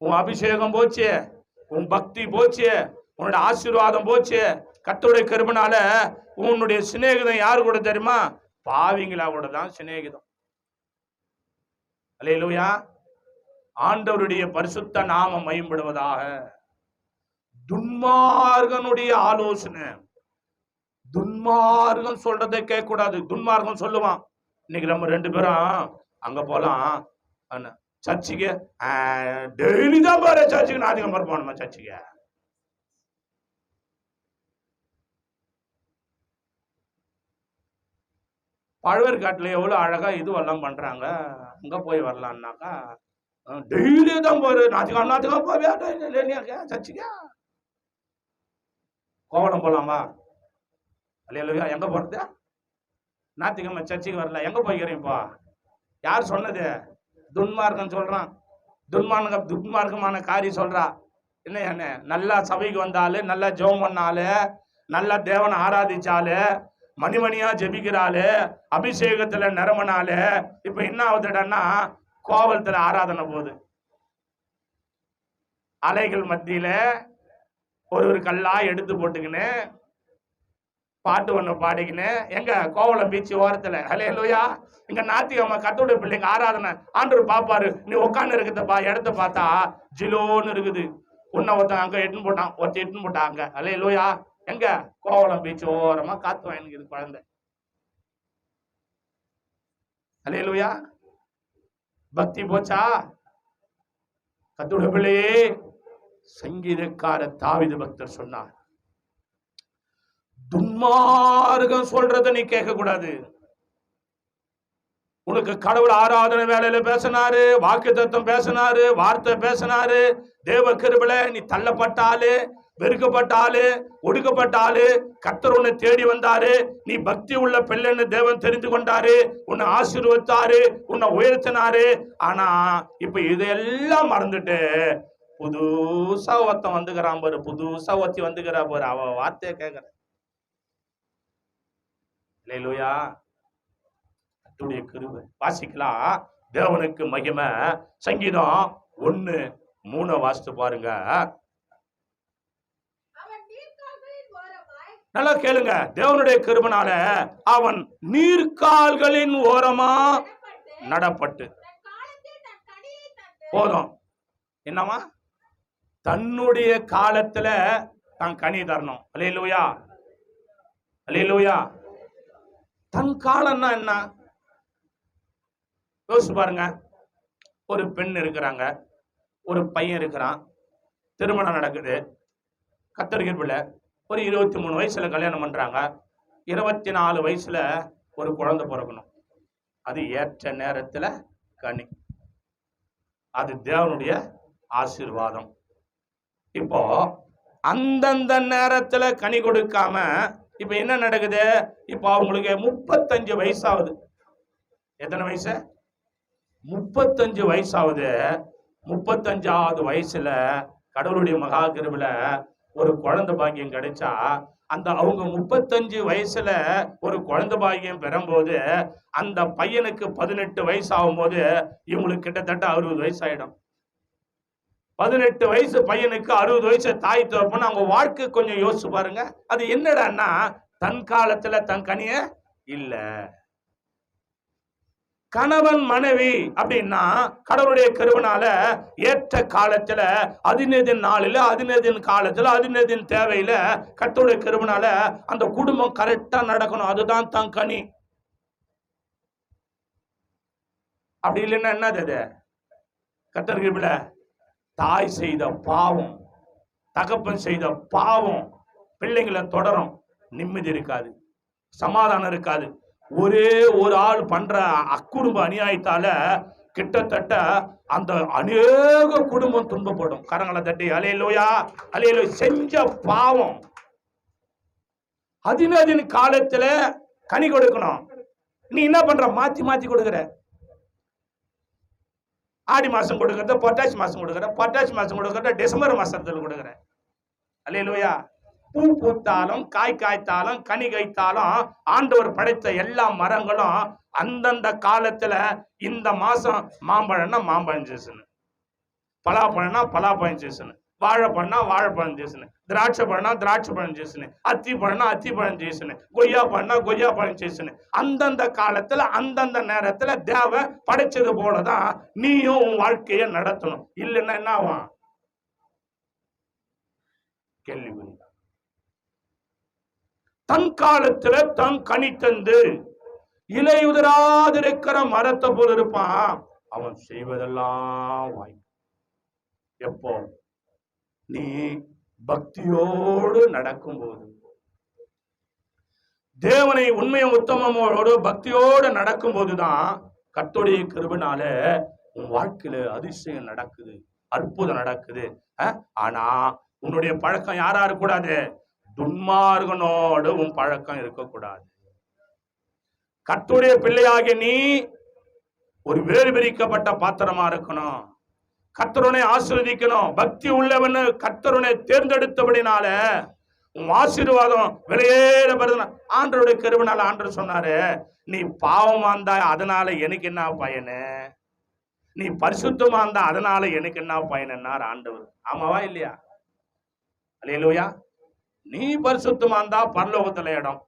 உன் அபிஷேகம் போச்சு, உன் பக்தி போச்சு, உன்னோட ஆசீர்வாதம் போச்சு. கர்த்தருடைய கிருபையால உன்னுடைய சிநேகிதம் யாரு கூட தெரியுமா? பாவிங்களா கூட தான் சிநேகிதம். அல்லேலூயா. ஆண்டவருடைய பரிசுத்த நாமம் மகிமைப்படுவதாக. துன்மார்கனுடைய ஆலோசனை, துன்மார்கன் சொல்றதை கேட்க கூடாது. துன்மார்கன் சொல்லுவான், இன்னைக்கு நம்ம 2 பேரும் அங்க போலாம், சர்ச்சுக்கு டெய்லி தான் போற, சர்ச்சுக்கு ஞாயிற்றுக்கிழமை போகணுமா சர்ச்சுக்கு? பழவேற்காட்டுல எவ்வளவு அழகா இதுவெல்லாம் பண்றாங்க, அங்க போய் வரலாம்னாக்கா டெய்லி தான் போற, ஞாயிற்றுக்கிழமை போவியா சர்ச்சுக்கு? கோவளம் போலாமா? அல்லேலூயா. எங்க போறது? ஞாயிற்றுக்கிழமை சர்ச்சுக்கு வரல, எங்க போய்க்கிறீங்கப்பா? யார் சொன்னது? துன்மார்க்கன் சொல்றான். துன்மார்க்கமான காரியம் சொல்றா. என்ன நல்லா சபைக்கு வந்தாலு, நல்லா ஜெபம் பண்ணாலு, நல்லா தேவனை ஆராதிச்சாலு, மணிமணியா ஜெபிக்கிறாளு, அபிஷேகத்துல நிரம்பினாலு, இப்ப என்ன ஆகுதுடன்னா கோவலத்துல ஆராதனை போகுது. அலைகள் மத்தியில ஒரு கல்லா எடுத்து போட்டுக்கின்னு பாட்டு ஒண்ணு பாடிக்கின்னு எங்க கோவளம் பீச்சு ஓரத்துல. அல்லேலூயா. இங்க ஞாயிற்றுக்கிழமை கர்த்தருடைய பிள்ளைங்க ஆராதனை. ஆண்டவர் பாப்பாரு, நீ உட்காந்து இருக்குதப்பா, இடத்த பார்த்தா ஜிலோன்னு இருக்குது. உன்னை ஒருத்தன் அங்க எட்டுன்னு போட்டான், ஒருத்தன் எட்டுன்னு போட்டாங்க. அல்லேலூயா. எங்க கோவளம் பீச்சு ஓரமா காத்து வாங்கிக்குது குழந்தை. அல்லேலூயா. பக்தி போச்சா? கர்த்தருடைய பிள்ளையே, சங்கீதக்கார தாவீது பக்தர் சொன்னார், துன்மார்கன் சொல்றத நீ கேட்க கூடாது. உனக்கு கடவுள் ஆராதனை வேலையில பேசினாரு, வாக்கு தத்துவம் பேசினாரு, வார்த்தை பேசினாரு, தேவ கிருபையில நீ தள்ளப்பட்டாலு, வெறுக்கப்பட்டாலு, ஒடுக்கப்பட்டாலு, கர்த்தர் உன்னை தேடி வந்தாரு. நீ பக்தி உள்ள பிள்ளைன்னு தேவன் தெரிந்து கொண்டாரு, உன்னை ஆசீர்வதித்தாரு, உன்னை உயர்த்தினாரு. ஆனா இப்ப இதெல்லாம் மறந்துட்டு புதுசா ஒருத்தன் வந்துக்கிறான் பாரு, புதுசா ஒருத்தி வந்துக்கிறா பாரு, அவ வார்த்தையை கேட்கிற. அல்லேலூயா. கர்த்தருடைய கிருபை. வாசிக்கலாம். தேவனுக்கு மகிமை. சங்கீதம் 1:3 வாசித்து பாருங்க. நல்லா கேளுங்க. தேவனுடைய கிருபைனால அவன் நீர்க்கால்களின் ஓரமா நடப்பட்டு. போதும். என்னமா? தன்னுடைய காலத்துல தான் கனி தரணும். அல்லேலூயா. அல்லேலூயா. தன் காலம்னா என்ன? யோசிச்சு பாருங்க. ஒரு பெண் இருக்கிறாங்க, ஒரு பையன் இருக்கிறான், திருமணம் நடக்குது, கர்த்தர் கிருபையில ஒரு 23 வயசுல கல்யாணம் பண்றாங்க. 24 வயசுல ஒரு குழந்தை பிறக்கணும். அது ஏற்ற நேரத்துல கனி. அது தேவனுடைய ஆசீர்வாதம். இப்போ அந்தந்த நேரத்துல கனி கொடுக்காம இப்ப என்ன நடக்குது? இப்ப அவங்களுக்கு 35 வயசாகுது. எத்தனை வயசு? 35 வயசாகுது. 35வது வயசுல கடவுளுடைய மகா கிருபையில ஒரு குழந்தை பாக்கியம் கிடைச்சா, அந்த அவங்க 35 வயசுல ஒரு குழந்தை பாக்கியம் பெறும்போது அந்த பையனுக்கு 18 வயசு ஆகும்போது இவங்களுக்கு கிட்டத்தட்ட 60 வயசு ஆயிடும். 18 வயசு பையனுக்கு 60 வயசு தாய் தகப்பன். அவங்க வாழ்க்கை கொஞ்சம் யோசிச்சு பாருங்க. அது என்னடான்னா தன் காலத்துல தன் கனிய இல்ல. கணவன் மனைவி அப்படின்னா கடவுளுடைய கிருபையினால ஏற்ற காலத்துல, அதினதின் நாளில, அதினதின் காலத்துல, அதினதின் தேவையில கர்த்தருடைய கிருபையினால அந்த குடும்பம் கரெக்டா நடக்கணும். அதுதான் தன் கனி. அப்படி இல்லைன்னா என்னது? கர்த்தர் கிருபையில தாய் செய்த பாவம், தகப்பன் செய்த பாவம் பிள்ளைங்களை தொடரும். நிம்மதி இருக்காது, சமாதானம் இருக்காது. ஒரே ஒரு ஆள் பண்ற அக்குடும்ப அநியாயத்தால கிட்டத்தட்ட அந்த அநேக குடும்பம் துன்பப்படும். கரங்களை தட்டி அல்லேலூயா அல்லேலூயா. செஞ்ச பாவம் அதின் காலத்துல கனி கொடுக்கணும். நீ என்ன பண்ற? மாத்தி மாத்தி கொடுக்கிற. ஆடி மாசம் கொடுக்கறத புரட்டாசி மாசம் கொடுக்கிற, புரட்டாசி மாசம் கொடுக்கறத டிசம்பர் மாசத்துல கொடுக்கிற. அல்லேலூயா. பூ பூத்தாலும் காய் காய்த்தாலும் கனி காய்த்தாலும் ஆண்டவர் படைத்த எல்லா மரங்களும் அந்தந்த காலத்துல இந்த மாசம் மாம்பழம்னா மாம்பழம் சீசனு, பலாப்பழம்னா பலாப்பழம் சீசனு, வாழைப்பழம்னா வாழைப்பழம் சீசனு, திராட்சை பழம்னா திராட்சை பழம் சீசனு, அத்தி பழம்னா அத்தி பழம் சீசனு, கொய்யா பழம்னா கொய்யா பழம் சீசனு. அந்தந்த காலத்துல அந்தந்த நேரத்துல தேவ படைச்சது போலதான் நீயும் உன் வாழ்க்கைய நடத்தணும். இல்லைன்னா என்ன ஆகும்? கேள்வி. தன் காலத்துல தன் கனி தந்து இலையுதிராதிருக்கிற மரத்தை போல இருப்பான். அவன் செய்வதெல்லாம் வாய். எப்போ? நீ பக்தியோடு நடக்கும் போது, தேவனை உண்மையும் உத்தமமோடு பக்தியோடு நடக்கும் போதுதான் கர்த்தருடைய கிருபையினால உன் வாழ்க்கையில அதிசயம் நடக்குது, அற்புதம் நடக்குது. ஆனா உன்னுடைய பழக்கம் யாரா இருக்கக்கூடாது? துன்மார்கனோடு உன் பழக்கம் இருக்கக்கூடாது. கர்த்தருடைய பிள்ளையாகிய நீ ஒரு வேறு பிரிக்கப்பட்ட பாத்திரமா இருக்கணும். கர்த்தருனை ஆசீர்வதிக்கணும். பக்தி உள்ளவன் கர்த்தருனை தேர்ந்தெடுத்தபடினால உன் ஆசீர்வாதம் வெளியேற வருது. ஆண்டவருடைய கிருபையினால ஆண்டவர் சொன்னாரு, நீ பாவமா இருந்தா அதனால எனக்கு என்ன பயனு, நீ பரிசுத்தமா இருந்தா அதனால எனக்கு என்ன பயனுன்னார் ஆண்டவர். ஆமாவா இல்லையா? அல்லேலூயா. நீ பரிசுத்தமா இருந்தா பரலோகத்துல இடம்,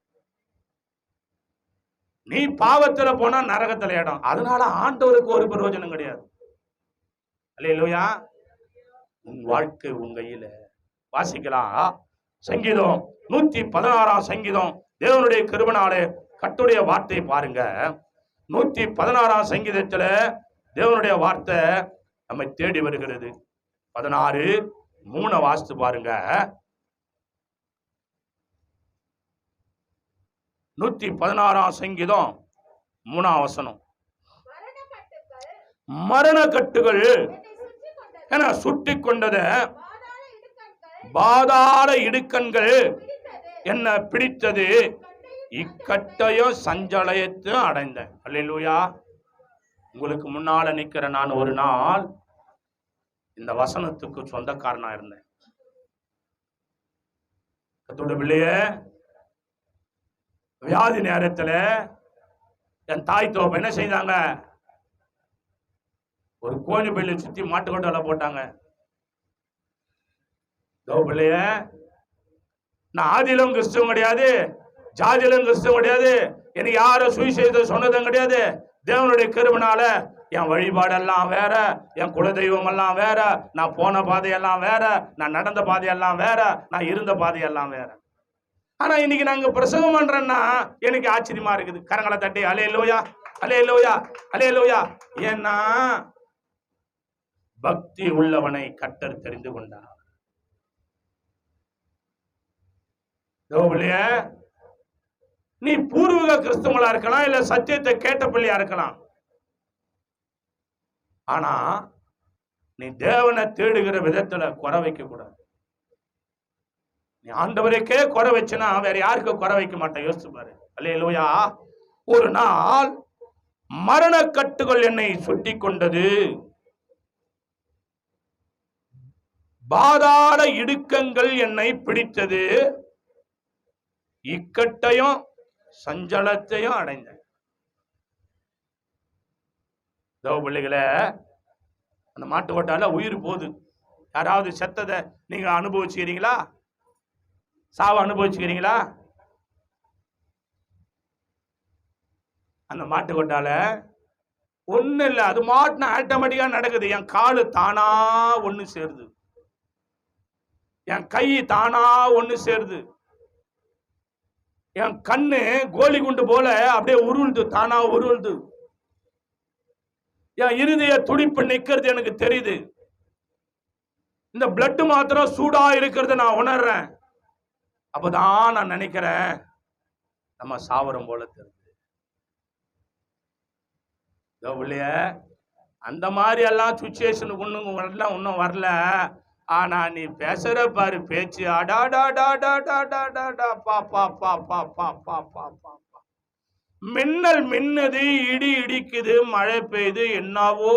நீ பாவத்துல போனா நரகத்துல இடம். அதனால ஆண்டவருக்கு ஒரு பிரயோஜனம் கிடையாது. அல்லேலூயா. உன் வாழ்க்கை உன் கையில. வாசிக்கலாம். சங்கீதம் 116 சங்கீதம். தேவனுடைய கிருபையினாலே கர்த்தருடைய வார்த்தை பாருங்க. 116 சங்கீதத்துல தேவனுடைய வார்த்தை நம்மை தேடி வருகிறது. 16:3 வாசித்து பாருங்க. 116 சங்கீதம் 3 வசனம். மரண கட்டுகள் என சுட்டி கொண்டது, பாதாள இடுக்கண்கள் என்ன பிடித்தது, இக்கட்டையும் சஞ்சலத்தையும் அடைந்தேன். அல்லேலூயா. உங்களுக்கு முன்னால நிக்கிற நான் ஒரு நாள் இந்த வசனத்துக்கு சொந்தக்காரனா இருந்தேன். கர்த்தருடைய பிள்ளையே, வியாதி நேரத்துல என் தாய் தோப்ப என்ன செய்தாங்க? ஒரு கோழி பையில சுத்தி மாட்டுக்கொட்டை போட்டாங்க. பிள்ளைய, நான் ஆதியிலும் கிறிஸ்தவம் கிடையாது, ஜாதியிலும் கிறிஸ்தவம் கிடையாது, எனக்கு யாரும் சுவிசேஷத்தை சொன்னதும் கிடையாது. தேவனுடைய கிருபையினால என் வழிபாடெல்லாம் வேற, என் குலதெய்வம் எல்லாம் வேற, நான் போன பாதையெல்லாம் வேற, நான் நடந்த பாதையெல்லாம் வேற, நான் இருந்த பாதையெல்லாம் வேற. ஆனா இன்னைக்கு நாங்க பிரசவம் பண்றேன்னா எனக்கு ஆச்சரியமா இருக்குது. கரங்களை தட்டி அல்லேலூயா அல்லேலூயா அல்லேலூயா. ஏன்னா பக்தி உள்ளவனை கர்த்தர் தெரிந்து கொண்டார். நீ பூர்வீக கிறிஸ்தவங்களா இருக்கலாம், இல்ல சத்தியத்தை கேட்ட பிள்ளையா இருக்கலாம். ஆனா நீ தேவனை தேடுகிற விதத்துல குறை வைக்க கூடாது. நீ ஆண்டவருக்கே குறை வச்சுனா வேற யாருக்கு குறை வைக்க மாட்டேன். யோசிச்சு பாரு. அல்லேலூயா. ஒரு நாள் மரண கட்டுகள் என்னை சுட்டி கொண்டது, பாதாள இடுக்கங்கள் என்னை பிடித்தது, இக்கட்டையும் சஞ்சலத்தையும் அடைந்தேன். பிள்ளைகளை, அந்த மாட்டு கொட்டால உயிர் போகுது. யாராவது செத்ததை நீங்க அனுபவிச்சுக்கிறீங்களா? சாவ அனுபவிச்சுக்கிறீங்களா? அந்த மாட்டு கொட்டால ஒண்ணு இல்லை, அது மாட்டுன ஆட்டோமேட்டிக்கா நடக்குது. என் காலு தானா ஒண்ணு சேருது, என் கை தானா ஒண்ணு சேருது, என் கண்ணு கோலி குண்டு போல அப்படியே உருளுது, தானா உருளுது. என் இருதய துடிப்பு நிக்கிறது எனக்கு தெரியுது. இந்த பிளட் மாத்திரம் சூடா இருக்கிறத நான் உணர்றேன். அப்பதான் நான் நினைக்கிறேன், நம்ம சாவரம் போல தெரியுது. அந்த மாதிரி எல்லாம் சுச்சுவேஷனுக்கு இன்னும் வரல. ஆனா நீ பேசுற பாரு பேச்சு, மின்னல் மின்னுது, இடி இடிக்குது, மழை பெய்யுது, என்னவோ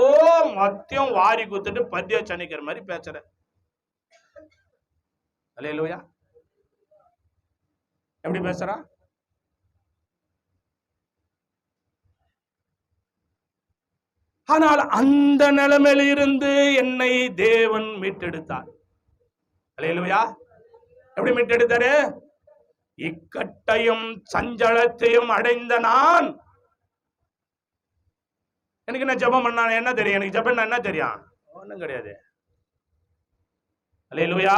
மொத்தம் வாரி குத்துட்டு பத்திய சனிக்கிற மாதிரி பேசுற. அல்லேலூயா. எப்படி பேசுறா? ஆனால் அந்த நிலைமையில இருந்து என்னை தேவன் மீட்டெடுத்தார். அல்லேலூயா. எப்படி மீட்டெடுத்தாரு? இக்கட்டையும் சஞ்சலத்தையும் அடைந்த நான், எனக்கு என்ன ஜெபம் பண்ண என்ன தெரியும்? எனக்கு ஜெபம் என்ன தெரியும்? ஒண்ணும் கிடையாது. அல்லேலூயா.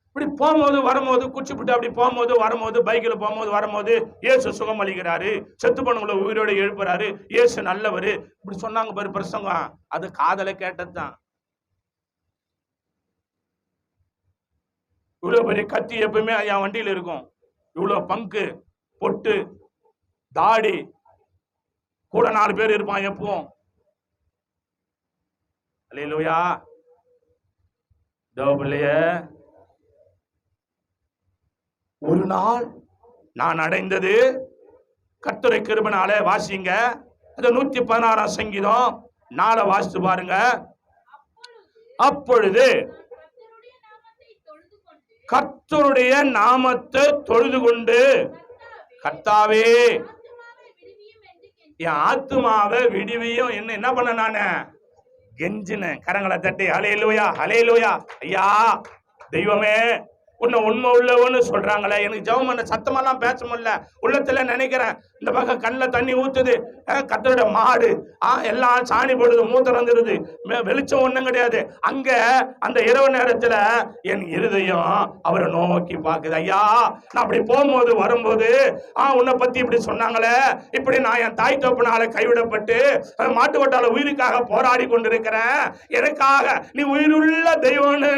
இப்படி போகும்போது வரும்போது குச்சிப்பிட்டு அப்படி போகும்போது வரும்போது பைக்கில் போகும்போது வரும்போது இயேசு சுகம் அளிக்கிறாரு, செத்து போனவங்களை உயிரோடு எழுப்புறாரு, இயேசு நல்லவரு, இப்படி சொன்னாங்க பாரு பிரசங்கம். அது காதல கேட்டதுதான். இவ்வளவு பெரிய கத்தி எப்பவுமே என் வண்டியில இருக்கும், இவ்வளவு பங்கு பொட்டு தாடி, கூட 4 பேர் இருப்பான் எப்பவும். அல்லேலூயா. ஒரு நாள் நான் அடைந்தது கர்த்தரை கிருபையினாலே. வாசிங்க, அது 116 சங்கீதம் 4 வாசித்து பாருங்க. அப்பொழுது கர்த்தருடைய நாமத்தை தொழுது கொண்டு, கர்த்தாவே என் ஆத்துமாவை விடுவியும் என்ன பண்ண நானு கெஞ்சின. கரங்களை தட்டி ஹல்லேலூயா ஹல்லேலூயா. ஐயா தெய்வமே, உன்னை உண்மை உள்ளவன்னு சொல்றாங்களே, எனக்கு ஜெபம் பண்ண சத்தமெல்லாம் பேச முடியல, உள்ளத்துல நினைக்கிறேன். இந்த பக்கம் கண்ணில் தண்ணி ஊத்துது, கர்த்தருடைய மாடு எல்லாம் சாணி போடுது, மூத்தம் வந்துடுது, வெளிச்சம் ஒண்ணும் கிடையாது. அங்க அந்த இரவு நேரத்துல என் இருதயம் அவரை நோக்கி பாக்குது. ஐயா, நான் அப்படி போகும்போது வரும்போது உன்னை பத்தி இப்படி சொன்னாங்களே, இப்படி நான் என் தாய் தோப்பினால கைவிடப்பட்டு மாட்டு கொட்டால உயிருக்காக போராடி கொண்டிருக்கிறேன், எனக்காக நீ உயிருள்ள தெய்வம்னு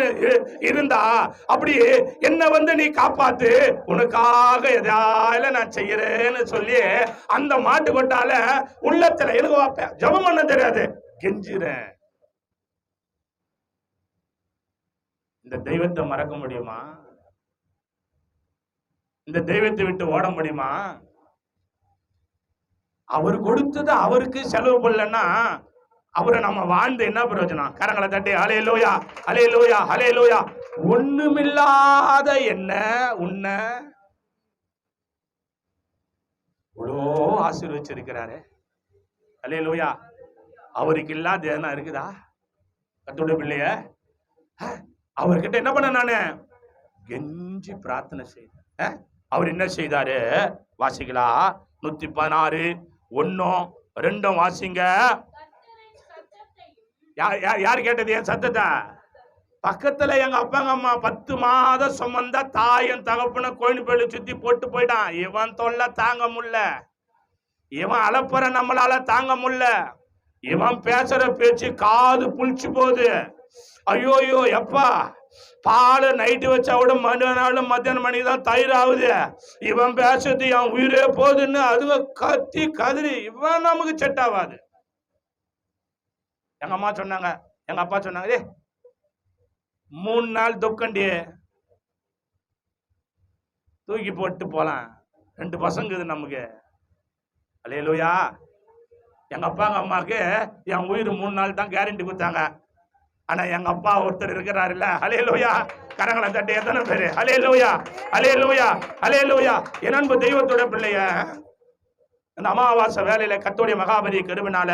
இருந்தா அப்படி என்ன நீ காப்பாத்து, உனக்காக எதாவது நான் செய்யறேன்னு சொல்லி அந்த மாட்டு கொட்டால உள்ளத்துல எனக்கு வாப்பேன். ஜெபம் பண்ண தெரியாது, கெஞ்சுறேன். இந்த தெய்வத்தை மறக்க முடியுமா? இந்த தெய்வத்தை விட்டு ஓட முடியுமா? அவர் கொடுத்தது அவருக்கு செலவு பண்ணலன்னா அவரை நம்ம வாழ்ந்து என்ன பிரயோஜனம்? கரங்களை தட்டி ஹல்லேலூயா ஹல்லேலூயா ஹல்லேலூயா. ஒண்ணுமில்லாத என்ன உன்னை இவ்வளோ ஆசீர்வச்சிருக்கிறாரு. ஹல்லேலூயா. அவருக்கு இல்லாத என்ன இருக்குதா? கர்த்தருடைய பிள்ளைய அவர்கிட்ட என்ன பண்ண நானு கெஞ்சி பிரார்த்தனை செய்தேன். அவர் என்ன செய்தாரு வாசிங்களா? 116 1 2 வாசிங்க. யாரு கேட்டது என் சத்தத்தை? பக்கத்துல எங்க அப்பாங்க அம்மா 10 மாதம் சுமந்தா தாயும் தகப்பன கோயில்பள்ளி சுத்தி போட்டு போயிட்டான். இவன் தொல்லை தாங்க முடியல, இவன் அலப்பற நம்மளால தாங்க முடியல, இவன் பேசுற பேச்சு காது புளிச்சு போகுது. ஐயோயோ எப்பா, பால் நைட்டு வச்சா விட மறுநாளும் மத்தியானம் மணிக்கு தான் தயிர் ஆகுது, இவன் பேசுறது என் உயிரே போகுதுன்னு அதுங்க கத்தி கதிரி, இவன் நமக்கு செட் ஆகாது. எங்க அம்மா சொன்னாங்க, எங்க அப்பா சொன்னாங்க, 3 நாள் துக்கண்டி தூக்கி போட்டு போலாம், 2 பசங்க இது நமக்கு. அல்லேலூயா. எங்க அப்பாங்க அம்மாவுக்கு என் உயிர் 3 நாள் தான் கேரண்டி கொடுத்தாங்க. ஆனா எங்க அப்பா ஒருத்தர் இருக்கிறாரு இல்ல, அல்லேலூயா. கரங்களை தட்டி எத்தனை பேரு அல்லேலூயா அல்லேலூயா அல்லேலூயா. என் அன்பு தெய்வத்தோட பிள்ளைய, அந்த அமாவாசை வேலையில கர்த்தருடைய மகாபலி கிருபையினால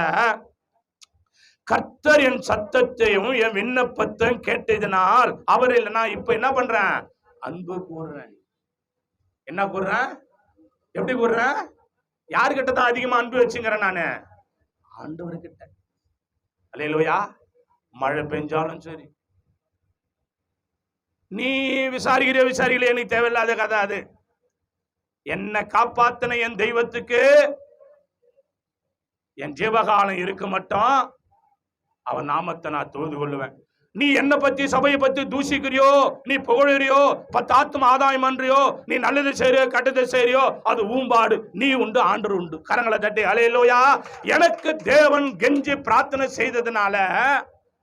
கர்த்தர் என் சத்தத்தையும் என் விண்ணப்பத்தையும் கேட்டதினால் அவர் இல்லைன்னா இப்ப என்ன பண்றேன்? அன்பு கூறுறேன். என்ன கூறுறேன்? எப்படி கூறுறேன்? யாருக்கிட்ட தான் அதிகமா அன்பு வச்சுங்கிறேன் நானு? ஆண்டவர்கிட்ட. அல்லேலூயா. மழை பெஞ்சாலும் சரி, நீ விசாரிக்கல, எனக்கு தேவையில்லாத கதை அது. என்ன காப்பாத்தின என் தெய்வத்துக்கு என் ஜீவகாலம் இருக்க மட்டும் அவன் நாமத்தை நான் தொழுது கொள்ளுவேன். நீ என்ன பத்தி சபையை பத்தி தூசிக்கிறியோ, நீ புகழறியோ, 10 ஆத்ம ஆதாயம் பண்றியோ, நீ நல்லது செய்யறியோ கெட்டது செய்யறியோ, அது ஊம்பாடு. நீ உண்டு, ஆண்டவர் உண்டு. கரங்களை தட்டி அல்லேலூயா. எனக்கு தேவன் கெஞ்சி பிரார்த்தனை செய்ததுனால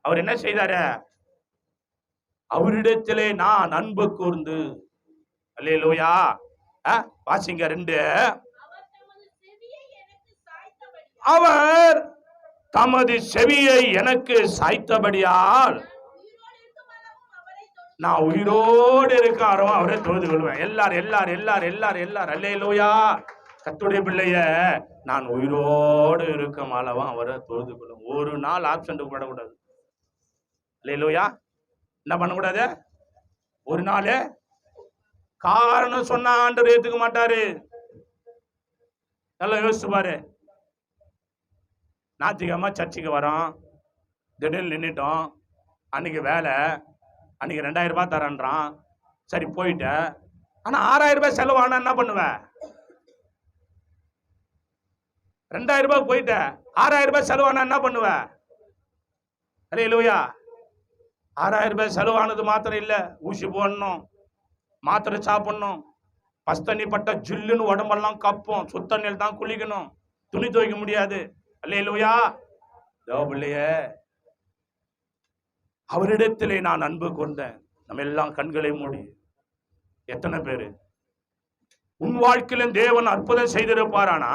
அவர் என்ன செய்தாரு? அவரிடத்திலே நான் அன்பு கூர்ந்து. அல்லேலூயா. வாசிங்க 2. அவர் தமது செவியை எனக்கு சாய்த்தபடியால் நான் உயிரோடு இருக்காரோ அவரை தொழுது கொள்வேன். எல்லாரும் அல்லேலூயா. கர்த்தருடைய பிள்ளைய நான் உயிரோடு இருக்கும் அளவா அவரை தொழுது கொள்ளும். ஒரு நாள் ஆப்சென்ட் பண்ணக்கூடாது. அல்லேலூயா. என்ன பண்ணக்கூடாது? ஒரு நாள் காரணம் சொன்னா ஆண்டவர் ஏத்துக்க மாட்டாரு. நல்லா யோசிச்சு பாரு. ஞாயிற்றுக்கிழமை சர்ச்சுக்கு வரோம், திடீர்னு நின்றுட்டோம், அன்னைக்கு வேலை, அன்னைக்கு 2000 ரூபாய் தரேன்றான். சரி போயிட்ட. ஆனா 6000 ரூபாய் செலவானா என்ன பண்ணுவேன்? 2000 ரூபாய் போயிட்ட, 6000 ரூபாய் செலவானா என்ன பண்ணுவேன்? அல்லேலூயா. 6000 ரூபாய் செலவானது மாத்திரம் இல்ல, ஊசி போடணும், மாத்திரை சாப்பிடணும், பஸ்தண்ணி பட்ட ஜில்லுன்னு உடம்பெல்லாம் கப்பும், சுத்தண்ணில் தான் குளிக்கணும், துணி துவைக்க முடியாது. அல்லேலூயா. தேவபிள்ளைய அவரிடத்திலே நான் அன்பு கொண்டேன். நம்ம எல்லாம் கண்களை மூடி. எத்தனை பேரு உன் வாழ்க்கையிலும் தேவன் அற்புதம் செய்திருப்பாரானா?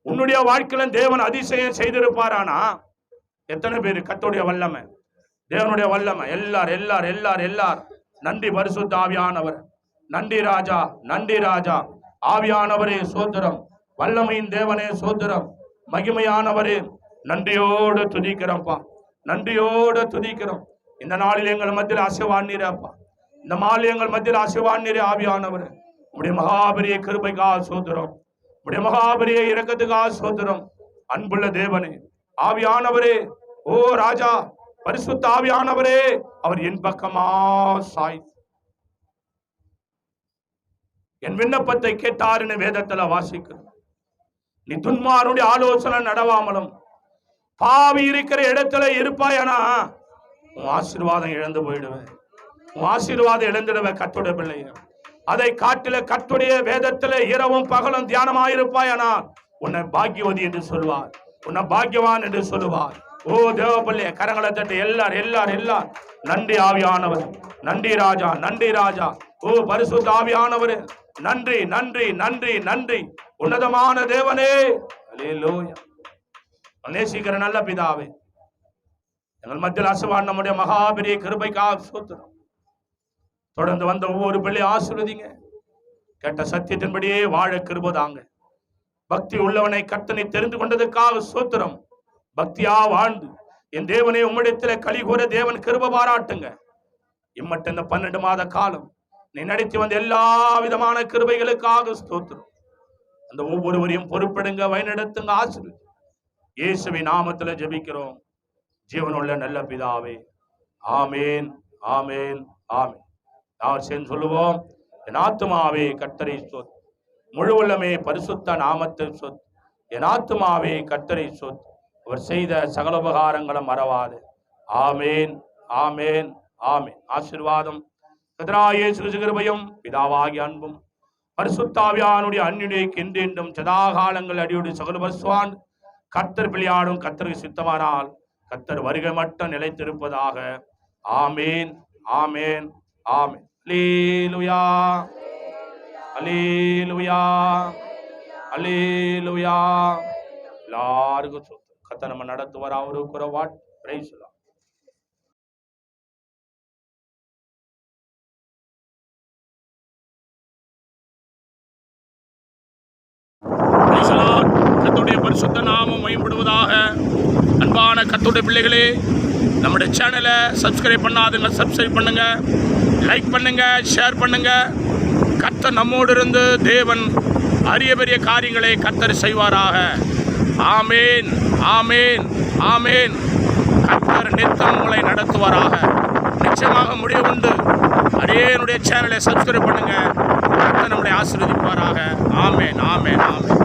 உன்னுடைய வாழ்க்கையிலும் தேவன் அதிசயம் செய்திருப்பாரானா? எத்தனை பேரு கர்த்தருடைய வல்லமை, தேவனுடைய வல்லமை? எல்லார் நன்றி பரிசுத்த ஆவியானவர். நன்றி ராஜா, நன்றி ராஜா. ஆவியானவரே சோத்திரம், வல்லமையின் தேவனே சோத்திரம், மகிமையானவரே நன்றியோடு துதிக்கிறோம்ப்பா, நன்றியோடு துதிக்கிறோம். இந்த நாளில் எங்கள் மத்தியில் ஆசீர்வாதீரப்பா, இந்த நாளில் எங்கள் மத்தியில் ஆசீர்வாதீரே. ஆவியானவர் உம்முடைய மகாபெரிய கிருபைக்காக சோத்திரம், உம்முடைய மகாபெரிய இரக்கத்துக்காக சோத்திரம். அன்புள்ள தேவனே, ஆவியானவரே, ஓ ராஜா, பரிசுத்த ஆவியானவரே, அவர் என் பக்கமா சாய் என் விண்ணப்பத்தை கேட்டாருன்னு வேதத்துல வாசிக்கிறோம். நீ துன்மாருடைய ஆலோசனை நடவாமலும் பாவி இருக்கிற இடத்துல இருப்பாயனா உன் ஆசீர்வாதம் இழந்து போயிடுவேன், உன் ஆசீர்வாதம் இழந்துடுவேன். கர்த்தருடைய பிள்ளைய அதை காட்டில கர்த்தருடைய வேதத்துல இரவும் பகலும் தியானமாயிருப்பாயனா உன்னை பாக்கியவதி என்று சொல்வார், உன்னை பாக்கியவான் என்று சொல்லுவார். ஓ தேவ பிள்ளைய கரங்களை தட்டி எல்லார் நன்றி ஆவியானவர், நன்றி ராஜா, நன்றி ராஜா. ஓ பரிசுத்த ஆவியானவர், நன்றி நன்றி நன்றி நன்றி. உன்னதமான தேவனே, அல்லேலூயா. நேசிக்கிற நல்ல பிதாவே, எங்கள் மத்தியில் ஆசீர்வாதம் நம்முடைய மகாபெரிய கிருபைக்காக ஸ்தோத்திரம். தொடர்ந்து வந்த ஒவ்வொரு பிள்ளை ஆசீர்வதிங்க. கேட்ட சத்தியத்தின்படியே வாழ கிருபைதாங்க. பக்தி உள்ளவனை கர்த்தனை தெரிந்து கொண்டதுக்காக ஸ்தோத்திரம். பக்தியா வாழ்ந்து என் தேவனே உம்மிடத்திலே கலிகூற தேவன் கிருபை பாராட்டுங்க. இம்மட்ட இந்த 12 மாத காலம் நீ நடத்தி வந்த எல்லா விதமான கிருபைகளுக்காக ஸ்தோத்திரம். அந்த ஒவ்வொருவரையும் பொறுப்பெடுங்க, வழிநடத்துங்க, ஆசீர்வதி. இயேசுவின் நாமத்தில் ஜெபிக்கிறோம் ஜீவனுள்ள நல்ல பிதாவே. ஆமேன், ஆமேன், ஆமேன். யார் சேர்ந்து சொல்லுவோம்? என் ஆத்துமாவே கர்த்தரை சொத், முழு உள்ளமே பரிசுத்த நாமத்தை சொத். என் ஆத்துமாவே கர்த்தரை சொத், அவர் செய்த சகல உபகாரங்களும் மறவாது. ஆமேன், ஆமேன், ஆமேன். ஆசீர்வாதம் கர்த்தராகிய கிருபையும் பிதாவாகிய அன்பும் பரிசுத்தாவியானுடைய அந்நியுடைய என்றென்றும் சதாகாலங்கள் அடியோடு சகல பரிசுவான் கர்த்தர் பிள்ளையாடும் கர்த்தருக்கு சித்தமானால் கர்த்தர் வருகை மட்டும் நிலைத்திருப்பதாக. ஆமேன், ஆமேன், ஆமேன். அல்லேலூயா, அல்லேலூயா, அல்லேலூயா. எல்லாருக்கும் கர்த்தர் நம்ம நடத்துவார். அவருக்கு ஒரு வாட் பிரைஸ். கர்த்தருடைய பரிசுத்த நாமம் மகிமைப்படுவதாக. அன்பான கர்த்தருடைய பிள்ளைகளே, நம்முடைய சேனலை சப்ஸ்கிரைப் பண்ணாதுங்க, சப்ஸ்கிரைப் பண்ணுங்க, லைக் பண்ணுங்க, ஷேர் பண்ணுங்க. கர்த்தர் நம்மோடு இருந்து தேவன் அரிய பெரிய காரியங்களை கர்த்தர் செய்வாராக. ஆமேன், ஆமேன், ஆமேன். கர்த்தர் நித்தம் உங்களை நடத்துவாராக. நிச்சயமாக முடிவு உண்டு. அப்படியே என்னுடைய சேனலை சப்ஸ்கிரைப் பண்ணுங்க. கர்த்தர் நம்மளை ஆசீர்வதிப்பாராக. ஆமேன், ஆமேன், ஆமேன்.